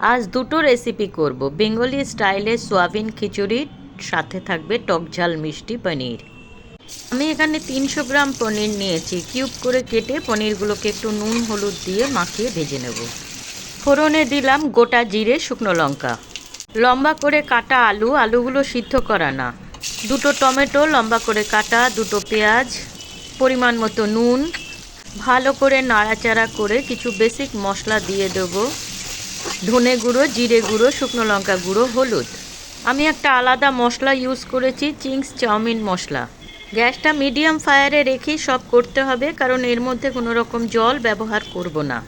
আজ দুটো রেসিপি করব। বেঙ্গলি স্টাইলের সোয়াবিন খিচুড়ির সাথে থাকবে টক ঝাল মিষ্টি পনির। আমি এখানে 300 গ্রাম পনির নিয়েছি। কিউব করে কেটে পনিরগুলোকে একটু নুন হলুদ দিয়ে মাখিয়ে ভেজে নেব। ফোড়নে দিলাম গোটা জিরে, শুকনো লঙ্কা, লম্বা করে কাটা আলুগুলো সিদ্ধ করা না, দুটো টমেটো লম্বা করে কাটা, দুটো পেঁয়াজ, পরিমাণ মতো নুন, ভালো করে নাড়াচাড়া করে কিছু বেসিক মশলা দিয়ে দেবো। ধনে গুঁড়ো, জিরে গুঁড়ো, শুকনো লঙ্কা গুঁড়ো, হলুদ। আমি একটা আলাদা মশলা ইউজ করেছি, চিংস চাউমিন মশলা। গ্যাসটা মিডিয়াম ফায়ারে রেখেই সব করতে হবে, কারণ এর মধ্যে কোনো রকম জল ব্যবহার করব না।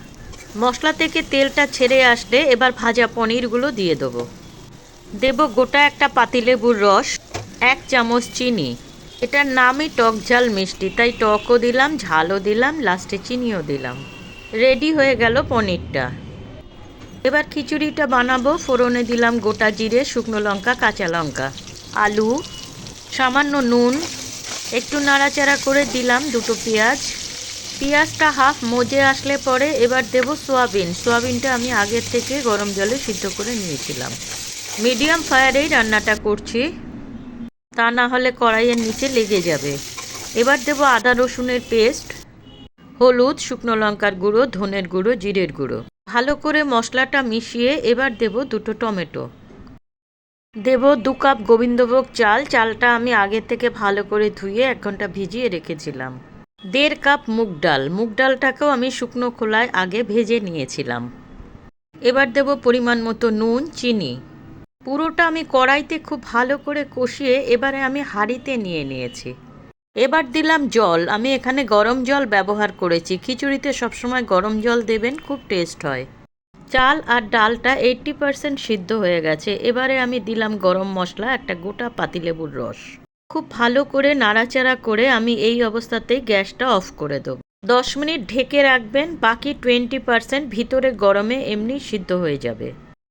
মশলা থেকে তেলটা ছেড়ে আসলে এবার ভাজা পনিরগুলো দিয়ে দেবো গোটা একটা পাতিলেবুর রস, 1 চামচ চিনি। এটার নামই টক ঝাল মিষ্টি, তাই টকও দিলাম, ঝালও দিলাম, লাস্টে চিনিও দিলাম। রেডি হয়ে গেল পনিরটা। এবার খিচুড়িটা বানাবো। ফোড়নে দিলাম গোটা জিরে, শুকনো লঙ্কা, কাঁচা লঙ্কা, আলু, সামান্য নুন, একটু নাড়াচাড়া করে দিলাম দুটো পেঁয়াজ। পেঁয়াজটা হাফ মজে আসলে পরে এবার দেব সোয়াবিনটা আমি আগের থেকে গরম জলে সিদ্ধ করে নিয়েছিলাম। মিডিয়াম ফায়ারেই রান্নাটা করছি, তা না হলে কড়াইয়ের নিচে লেগে যাবে। এবার দেব আদা রসুনের পেস্ট, হলুদ, শুকনো লঙ্কার গুঁড়ো, ধনের গুঁড়ো, জিরের গুঁড়ো। ভালো করে মশলাটা মিশিয়ে এবার দেব দুটো টমেটো, দেব 2 কাপ গোবিন্দভোগ চালটা আমি আগে থেকে ভালো করে ধুয়ে 1 ঘন্টা ভিজিয়ে রেখেছিলাম। 1.5 কাপ মুগ ডালটাকেও আমি শুকনো খোলায় আগে ভেজে নিয়েছিলাম। এবার দেব পরিমাণ মতো নুন, চিনি। পুরোটা আমি কড়াইতে খুব ভালো করে কষিয়ে এবারে আমি হাঁড়িতে নিয়েছি। এবার দিলাম জল। আমি এখানে গরম জল ব্যবহার করেছি। খিচুড়িতে সবসময় গরম জল দেবেন, খুব টেস্ট হয়। চাল আর ডালটা 80% সিদ্ধ হয়ে গেছে। এবারে আমি দিলাম গরম মশলা, একটা গোটা পাতিলেবুর রস। খুব ভালো করে নাড়াচাড়া করে আমি এই অবস্থাতেই গ্যাসটা অফ করে দেবো। 10 মিনিট ঢেকে রাখবেন, বাকি 20% ভিতরে গরমে এমনি সিদ্ধ হয়ে যাবে।